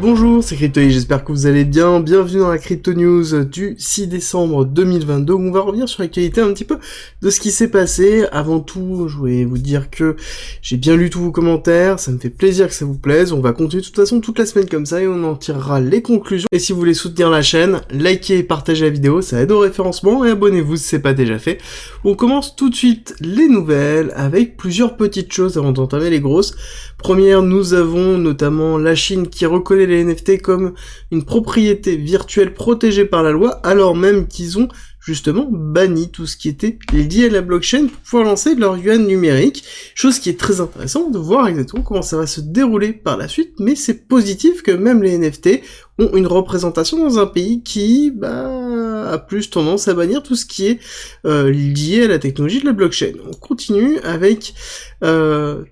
Bonjour, c'est Cryptoï, j'espère que vous allez bien. Bienvenue dans la Crypto News du 6 décembre 2022 où on va revenir sur l'actualité un petit peu de ce qui s'est passé. Avant tout, je voulais vous dire que j'ai bien lu tous vos commentaires, ça me fait plaisir que ça vous plaise. On va continuer de toute façon toute la semaine comme ça et on en tirera les conclusions. Et si vous voulez soutenir la chaîne, likez et partagez la vidéo, ça aide au référencement et abonnez-vous si c'est pas déjà fait. On commence tout de suite les nouvelles avec plusieurs petites choses avant d'entamer les grosses. Première, nous avons notamment la Chine qui reconnaît les NFT comme une propriété virtuelle protégée par la loi, alors même qu'ils ont justement banni tout ce qui était lié à la blockchain pour pouvoir lancer leur yuan numérique, chose qui est très intéressante de voir exactement comment ça va se dérouler par la suite, mais c'est positif que même les NFT ont une représentation dans un pays qui a plus tendance à bannir tout ce qui est lié à la technologie de la blockchain. On continue avec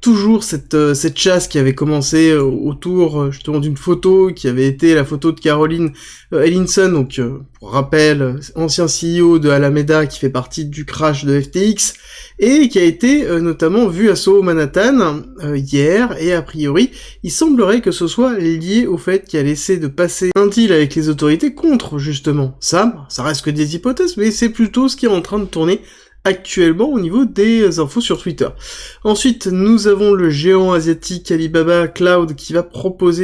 toujours cette chasse qui avait commencé autour justement d'une photo qui avait été la photo de Caroline Ellinson, donc pour rappel, ancien CEO de Alameda qui fait partie du crash de FTX et qui a été notamment vu à Soho Manhattan hier, et a priori il semblerait que ce soit lié au fait qu'il a essayé de passer un deal avec les autorités contre justement ça reste que des hypothèses, mais c'est plutôt ce qui est en train de tourner actuellement au niveau des infos sur Twitter. Ensuite, nous avons le géant asiatique Alibaba Cloud qui propose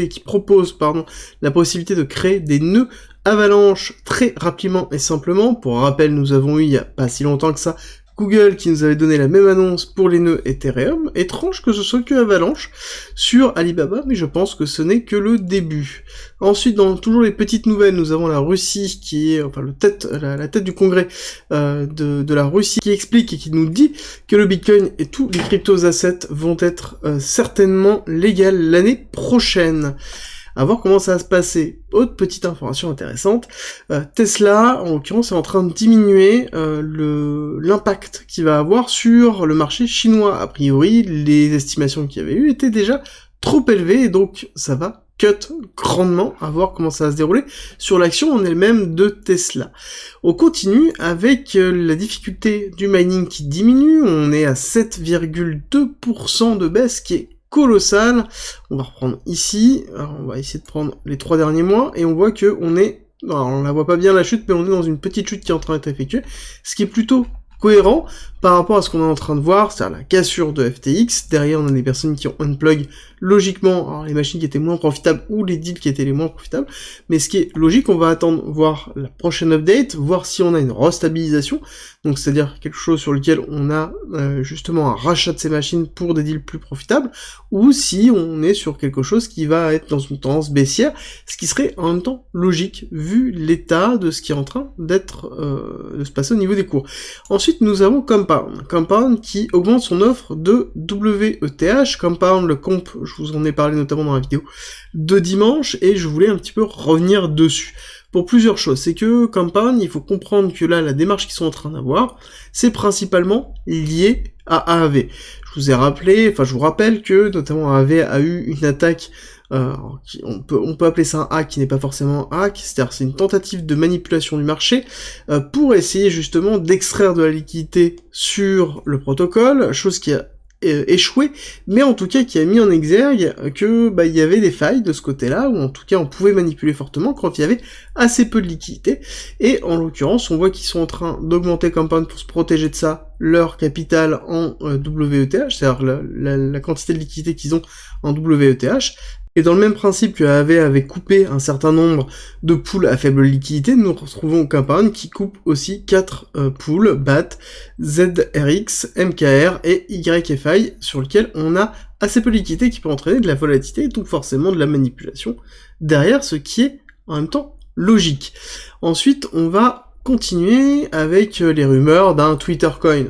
la possibilité de créer des nœuds Avalanche très rapidement et simplement. Pour rappel, nous avons eu il y a pas si longtemps que ça Google qui nous avait donné la même annonce pour les nœuds Ethereum. Étrange que ce soit que Avalanche sur Alibaba, mais je pense que ce n'est que le début. Ensuite, dans toujours les petites nouvelles, nous avons la Russie qui est, la tête du congrès de la Russie qui explique et qui nous dit que le Bitcoin et tous les cryptos assets vont être certainement légaux l'année prochaine. À voir comment ça va se passer. Autre petite information intéressante, Tesla, en l'occurrence, est en train de diminuer l'impact qu'il va avoir sur le marché chinois. A priori, les estimations qu'il y avait eu étaient déjà trop élevées, et donc ça va cut grandement, à voir comment ça va se dérouler sur l'action en elle-même de Tesla. On continue avec la difficulté du mining qui diminue, on est à 7,2% de baisse, qui est colossal. On va reprendre ici, alors on va essayer de prendre les 3 derniers mois, et on voit que on la voit pas bien la chute, mais on est dans une petite chute qui est en train d'être effectuée, ce qui est plutôt cohérent par rapport à ce qu'on est en train de voir, c'est-à-dire la cassure de FTX. Derrière, on a des personnes qui ont unplug logiquement, alors les machines qui étaient moins profitables ou les deals qui étaient les moins profitables, mais ce qui est logique, on va attendre voir la prochaine update, voir si on a une restabilisation, donc c'est-à-dire quelque chose sur lequel on a justement un rachat de ces machines pour des deals plus profitables, ou si on est sur quelque chose qui va être dans une tendance baissière, ce qui serait en même temps logique, vu l'état de ce qui est en train d'être de se passer au niveau des cours. Ensuite, nous avons Compound qui augmente son offre de WETH. Compound, le comp, je vous en ai parlé notamment dans la vidéo de dimanche, et je voulais un petit peu revenir dessus. Pour plusieurs choses, c'est que Compound, il faut comprendre que là, la démarche qu'ils sont en train d'avoir, c'est principalement lié à AAV. Je vous rappelle que notamment AAV a eu une attaque, on peut appeler ça un hack qui n'est pas forcément un hack, c'est-à-dire c'est une tentative de manipulation du marché pour essayer justement d'extraire de la liquidité sur le protocole, chose qui a échoué, mais en tout cas qui a mis en exergue que il y avait des failles de ce côté-là, ou en tout cas on pouvait manipuler fortement quand il y avait assez peu de liquidité, et en l'occurrence on voit qu'ils sont en train d'augmenter Compound pour se protéger de ça, leur capital en WETH, c'est-à-dire la quantité de liquidité qu'ils ont en WETH. Et dans le même principe que AAV avait coupé un certain nombre de pools à faible liquidité, nous retrouvons Compound qui coupe aussi 4 pools, BAT, ZRX, MKR et YFI, sur lesquels on a assez peu de liquidité qui peut entraîner de la volatilité, et donc forcément de la manipulation derrière, ce qui est en même temps logique. Ensuite, on va continuer avec les rumeurs d'un Twitter Coin,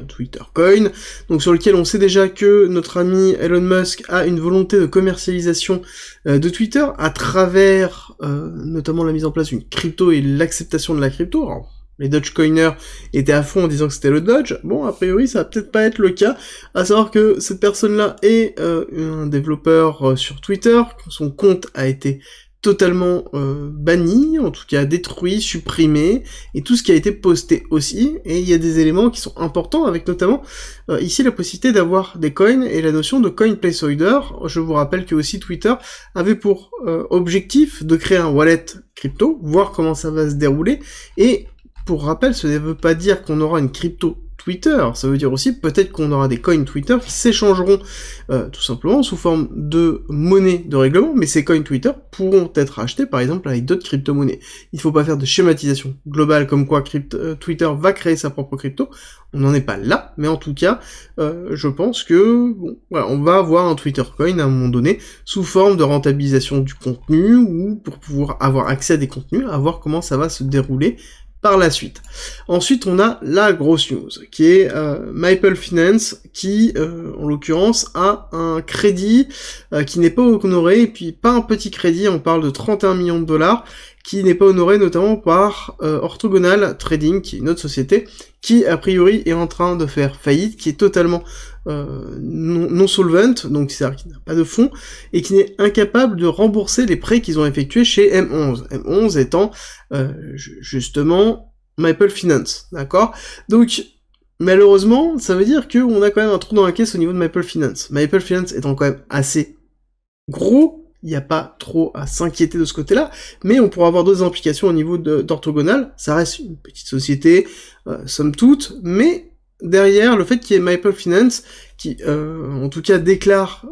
donc sur lequel on sait déjà que notre ami Elon Musk a une volonté de commercialisation de Twitter à travers notamment la mise en place d'une crypto et l'acceptation de la crypto. Alors, les Dogecoiners étaient à fond en disant que c'était le Doge. Bon, a priori, ça va peut-être pas être le cas, à savoir que cette personne-là est un développeur sur Twitter, son compte a été totalement banni, en tout cas détruit, supprimé, et tout ce qui a été posté aussi, et il y a des éléments qui sont importants, avec notamment ici la possibilité d'avoir des coins, et la notion de coin placeholder. Je vous rappelle que aussi Twitter avait pour objectif de créer un wallet crypto, voir comment ça va se dérouler, et pour rappel, ce ne veut pas dire qu'on aura une crypto Twitter, ça veut dire aussi peut-être qu'on aura des coins Twitter qui s'échangeront tout simplement sous forme de monnaie de règlement, mais ces coins Twitter pourront être achetés par exemple avec d'autres crypto-monnaies. Il ne faut pas faire de schématisation globale comme quoi Twitter va créer sa propre crypto, on n'en est pas là, mais en tout cas, je pense que bon, voilà, on va avoir un Twitter coin à un moment donné sous forme de rentabilisation du contenu ou pour pouvoir avoir accès à des contenus, à voir comment ça va se dérouler par la suite. Ensuite, on a la grosse news, qui est Maple Finance, qui, en l'occurrence, a un crédit qui n'est pas honoré, et puis pas un petit crédit, on parle de 31 millions de dollars, qui n'est pas honoré notamment par Orthogonal Trading, qui est une autre société, qui a priori est en train de faire faillite, qui est totalement non solvent, donc c'est-à-dire qui n'a pas de fonds, et qui est incapable de rembourser les prêts qu'ils ont effectués chez M11. M11 étant justement Maple Finance, d'accord? Donc malheureusement, ça veut dire qu'on a quand même un trou dans la caisse au niveau de Maple Finance. Maple Finance étant quand même assez gros, il n'y a pas trop à s'inquiéter de ce côté-là, mais on pourra avoir d'autres implications au niveau d'Orthogonal. Ça reste une petite société, somme toute, mais derrière, le fait qu'il y ait Maple Finance, qui en tout cas déclare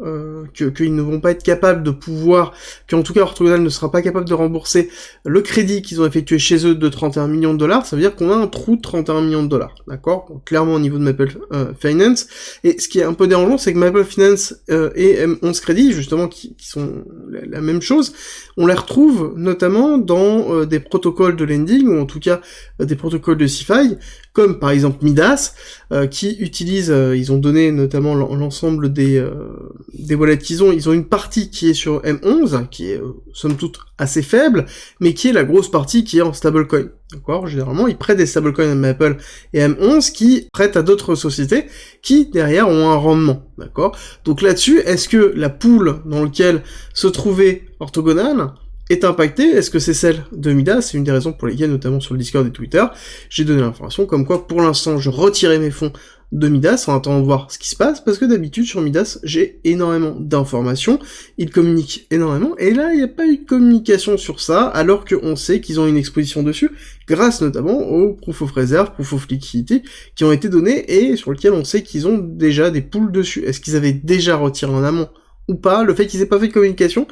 qu'ils ne vont pas être capables de pouvoir, qu'en tout cas Orthogonal ne sera pas capable de rembourser le crédit qu'ils ont effectué chez eux de 31 millions de dollars, ça veut dire qu'on a un trou de 31 millions de dollars, d'accord? Donc, clairement au niveau de Maple Finance, et ce qui est un peu dérangeant, c'est que Maple Finance et M11 Crédit, justement, qui sont la même chose, on les retrouve notamment dans des protocoles de lending, ou en tout cas des protocoles de CeFi, comme par exemple Midas, qui utilisent, ils ont donné notamment l'ensemble des wallets qu'ils ont une partie qui est sur M11, qui est somme toute assez faible, mais qui est la grosse partie qui est en stablecoin, d'accord? Généralement, ils prêtent des stablecoins à Maple et M11 qui prêtent à d'autres sociétés qui, derrière, ont un rendement, d'accord? Donc là-dessus, est-ce que la pool dans laquelle se trouvait Orthogonal est impactée? Est-ce que c'est celle de Midas? C'est une des raisons pour lesquelles, notamment sur le Discord et Twitter, j'ai donné l'information comme quoi, pour l'instant, je retirais mes fonds de Midas en attendant de voir ce qui se passe, parce que d'habitude, sur Midas, j'ai énormément d'informations, ils communiquent énormément, et là, il n'y a pas eu de communication sur ça, alors qu'on sait qu'ils ont une exposition dessus, grâce notamment aux Proof of Reserve, Proof of Liquidity, qui ont été donnés, et sur lesquels on sait qu'ils ont déjà des pools dessus. Est-ce qu'ils avaient déjà retiré en amont, ou pas? Le fait qu'ils aient pas fait de communication,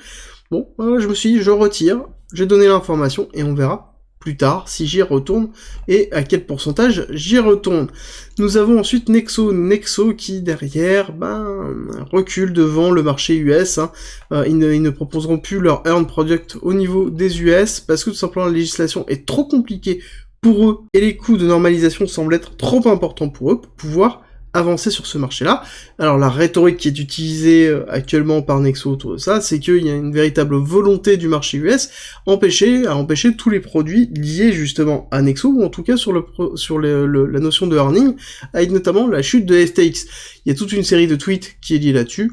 bon, je me suis dit, je retire, j'ai donné l'information, et on verra plus tard si j'y retourne, et à quel pourcentage j'y retourne. Nous avons ensuite Nexo qui, derrière, recule devant le marché US, hein. Ils ne proposeront plus leur Earn Product au niveau des US, parce que tout simplement la législation est trop compliquée pour eux, et les coûts de normalisation semblent être trop importants pour eux, pour pouvoir avancer sur ce marché-là. Alors la rhétorique qui est utilisée actuellement par Nexo autour de ça, c'est qu'il y a une véritable volonté du marché US à empêcher tous les produits liés justement à Nexo, ou en tout cas sur la notion de earning, avec notamment la chute de FTX. Il y a toute une série de tweets qui est liée là-dessus.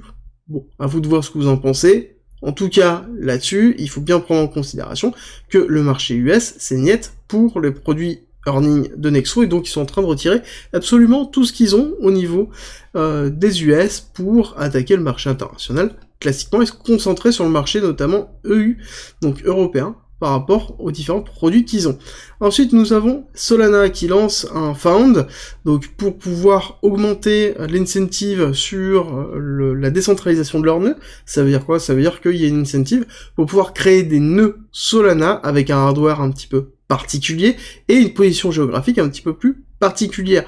Bon, à vous de voir ce que vous en pensez. En tout cas, là-dessus, il faut bien prendre en considération que le marché US, c'est niet pour les produits earning de Nexo, et donc ils sont en train de retirer absolument tout ce qu'ils ont au niveau des US pour attaquer le marché international classiquement et se concentrer sur le marché notamment EU, donc européen, par rapport aux différents produits qu'ils ont. Ensuite, nous avons Solana qui lance un Found, donc pour pouvoir augmenter l'incentive sur la décentralisation de leurs nœuds. Ça veut dire quoi? Ça veut dire qu'il y a une incentive pour pouvoir créer des nœuds Solana avec un hardware un petit peu particulier et une position géographique un petit peu plus particulière.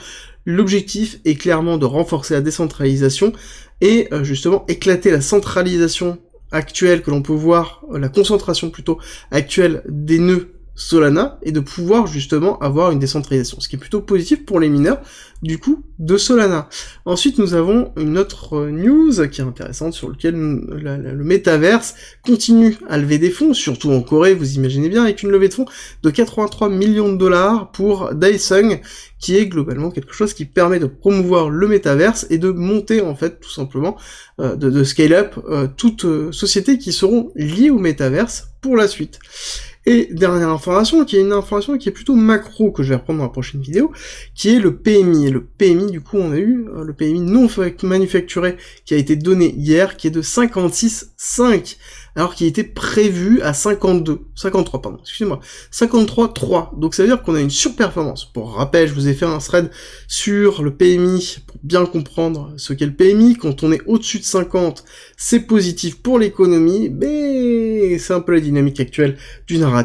L'objectif est clairement de renforcer la décentralisation et justement éclater la centralisation actuelle que l'on peut voir, la concentration plutôt actuelle des nœuds Solana et de pouvoir justement avoir une décentralisation, ce qui est plutôt positif pour les mineurs du coup de Solana. Ensuite nous avons une autre news qui est intéressante sur lequel le métaverse continue à lever des fonds, surtout en Corée, vous imaginez bien, avec une levée de fonds de 83 millions de dollars pour Daesung, qui est globalement quelque chose qui permet de promouvoir le métaverse et de monter en fait tout simplement, de scale up toutes sociétés qui seront liées au métaverse pour la suite. Et dernière information, qui est une information qui est plutôt macro, que je vais reprendre dans la prochaine vidéo, qui est le PMI. Et le PMI, du coup, on a eu le PMI non manufacturé qui a été donné hier, qui est de 56,5, alors qu'il était prévu à 53, pardon, excusez-moi, 53,3. Donc ça veut dire qu'on a une surperformance. Pour rappel, je vous ai fait un thread sur le PMI, pour bien comprendre ce qu'est le PMI. Quand on est au-dessus de 50, c'est positif pour l'économie, mais c'est un peu la dynamique actuelle du narratif.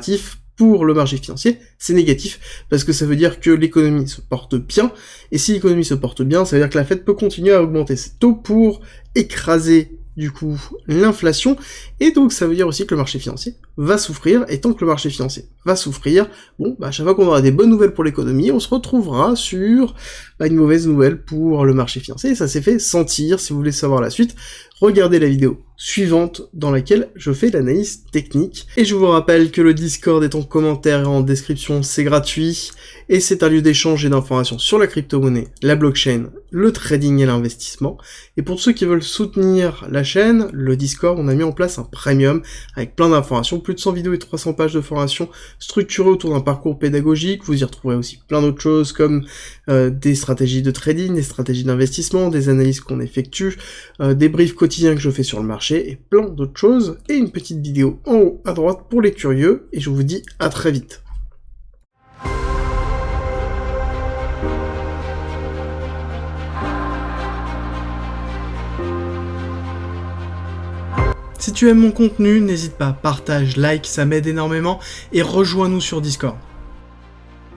Pour le marché financier, c'est négatif, parce que ça veut dire que l'économie se porte bien, et si l'économie se porte bien, ça veut dire que la Fed peut continuer à augmenter ses taux pour écraser du coup l'inflation, et donc ça veut dire aussi que le marché financier va souffrir, et tant que le marché financier va souffrir, bon, à chaque fois qu'on aura des bonnes nouvelles pour l'économie, on se retrouvera sur une mauvaise nouvelle pour le marché financier, et ça s'est fait sentir. Si vous voulez savoir la suite, regardez la vidéo suivante dans laquelle je fais l'analyse technique. Et je vous rappelle que le Discord est en commentaire et en description, c'est gratuit, et c'est un lieu d'échange et d'informations sur la crypto-monnaie, la blockchain, le trading et l'investissement. Et pour ceux qui veulent soutenir la chaîne, le Discord, on a mis en place un premium avec plein d'informations, plus de 100 vidéos et 300 pages de formation structurées autour d'un parcours pédagogique. Vous y retrouverez aussi plein d'autres choses comme des stratégies de trading, des stratégies d'investissement, des analyses qu'on effectue, des briefs quotidiens que je fais sur le marché et plein d'autres choses, et une petite vidéo en haut à droite pour les curieux, et je vous dis à très vite. Si tu aimes mon contenu, n'hésite pas, partage, like, ça m'aide énormément, et rejoins-nous sur Discord.